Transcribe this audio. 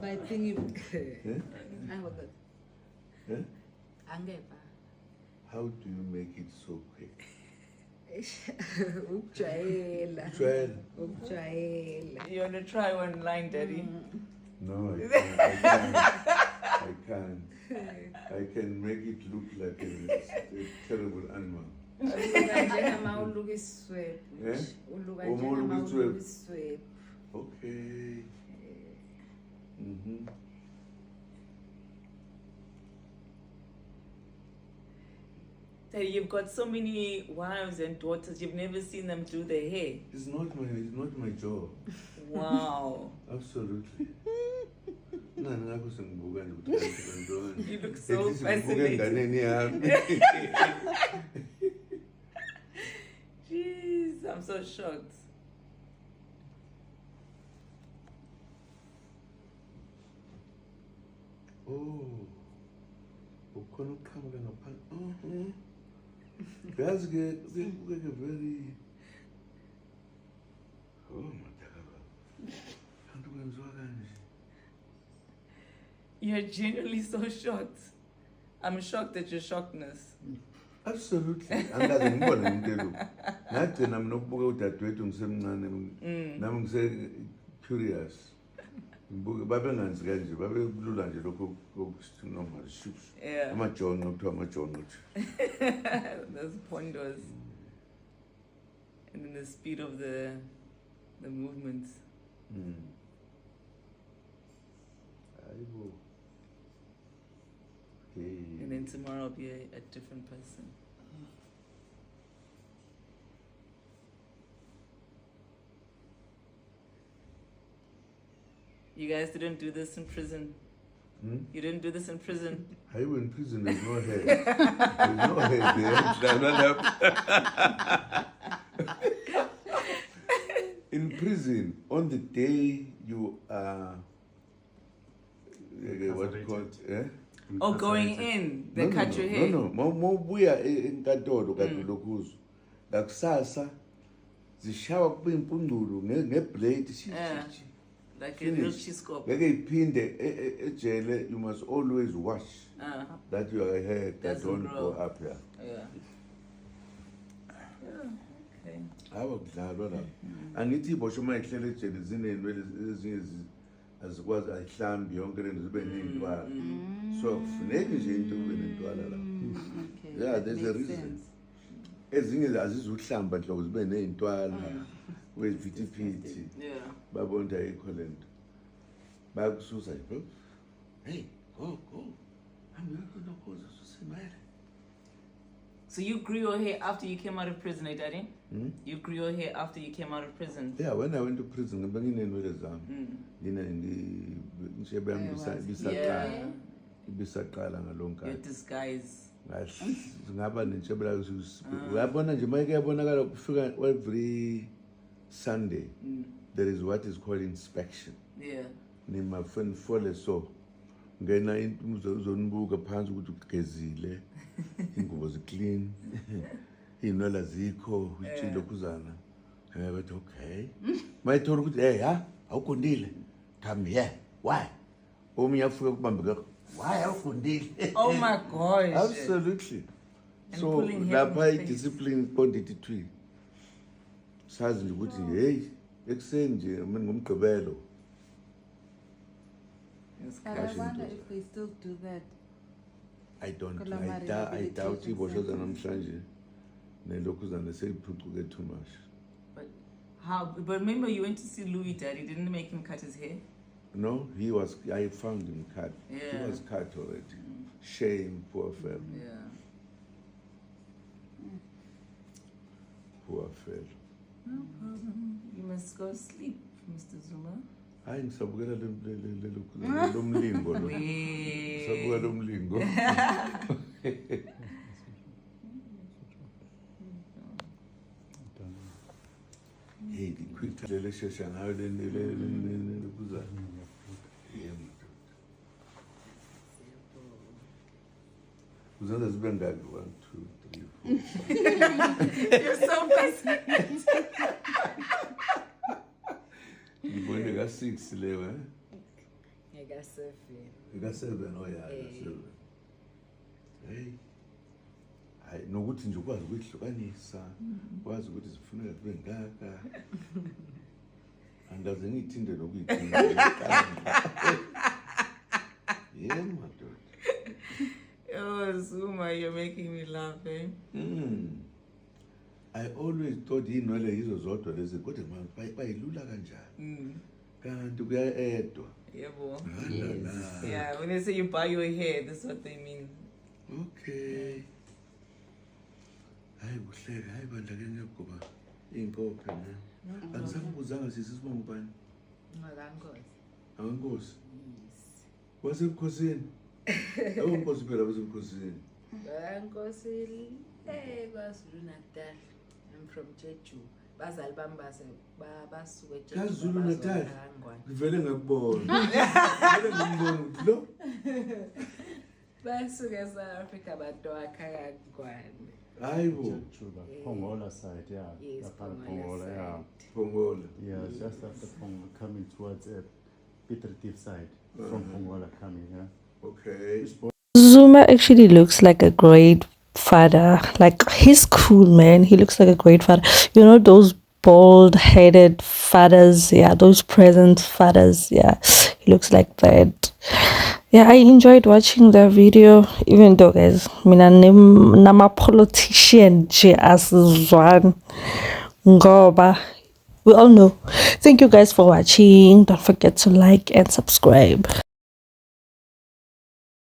by thinking. How do you make it so quick? Ukujwayela. You want to try one line, Daddy? No, I can't. I can make it look like a terrible animal. Okay. Mm-hmm. Daddy, you've got so many wives and daughters. You've never seen them do their hair. It's not my job. Wow. Absolutely. You look so fascinated. Jeez, I'm so shocked. Oh. That's good. Very. Oh my God. You're genuinely so shocked. I'm shocked at your shockedness. Absolutely. Angaze ngibone ngintelo. Ngagcina mina ukubuka udadewethu ngisemncane nami ngise curious. Ngibuke babenganzi kanje babelula nje lokho normal shoes. Yeah. Amajongo kuthiwa amajongo. Those pondos. And then the speed of the movements. Okay. And then tomorrow I'll be a different person. You guys didn't do this in prison? You didn't do this in prison? I was in prison, there's no hair. There's no hair there. In prison, on the day you are... what you call it? Oh, going in, they cut your hair. No. Mawubuya enkantolo kaDulukuzu. Lakusasa zishawa kuba impungulu ngeblade like a real cheese scope. Ngeke iphinde ejele, you must always wash that your hair don't go up here. Yeah. Okay. Hawa kudlalwa la. Angithi ibosho uma ihlele ejele zinenwele ezinye azikwazi ayihlambi yonke lento zibe nezintwala. So kufuneka nje into ube nentwala la. Yeah, there's a reason. Ezinye azizuhlamba nhlobo zibe nezintwala. Wezivithiphithi. Yeah. Babonda ayikho lento. Bakususa bro. Hey, go. I'm not going to go. So you grew your hair after you came out of prison, eh, Daddy? You grew your hair after you came out of prison? Yeah, when I went to prison, I began in with exam. Your disguise. Every Sunday, there is what is called inspection. Yeah. My friend Fole so. Ngena uzonbuka phansi ukuthi ugezile ingubo ziclean inwala zikho utshilo kuzana bathi okay mayithola ukuthi hey awukundile come here why omunye afike kubambeka why awukundile Oh my gosh. Absolutely. And So lapha idiscipline qonditi twi sazi nje ukuthi hey ekuseni nje mina ngomgqibelo. But I wonder if they still do that. I doubt ibosho zanamhlanje nelokhuzana seliphucuke too much. But how? But remember, you went to see Louis, Daddy. Didn't make him cut his hair? No, I found him cut. Yeah. He was cut already. Shame, poor fellow. Yeah. Poor fellow. No problem. You must go sleep, Mr. Zuma. Hayi ngisabukela lo mlingo lo. Ngisabukela lo mlingo. Hey, the quick lele shesha ngayo le kuza. Uzanza zibe ngaki 1 2 3 4. You're so fascinated. Ngibone ka 6 lewe. ika-7 oya ika-7 hayi nokuthi nje ukwazi ukuyihlukanisa ukwazi ukuthi zifuneka kube ngaka angaze ngiyithinde nokuyithinda madoda. Oh, Zuma, you're making me laugh, eh? I always thought inwele yizo zodwa lezi kodwa bayilula kanjani kanti kuya-edwa. Yebo. Yes. Yeah, when they say you buy your hair, that's what they mean. Okay. Hayi kuhleke hayi bandla ke ngiyagoba iy'nkophe ne angisakubuzanga sisibonga ubani akankosi wasemkhosini awunkosi phela wasemkhosini Nkosi kwaZulu Natal. I'm from Jeju. Bazali bami basuke eJeju. KwaZulu Natal ngivele ngakubona ngivele ngimbona ukuthi lo Basuke eSouth Africa bantu wakhaKangwane. hayibo Pongola side, yeah. Yes, That part of Pongola Pongola, yeah. Pongola Yeah, just after Pongola, coming towards Piet Retief side from Pongola coming, yeah. okay Zuma actually looks like a great father. Like, he's cool, man. He looks like a great father. You know, those bald-headed fathers, yeah, those present fathers, yeah. He looks like that. Yeah, I enjoyed watching the video, even though, guys, I'm a politician, as one. Ngoba, we all know. Thank you guys for watching. Don't forget to like and subscribe.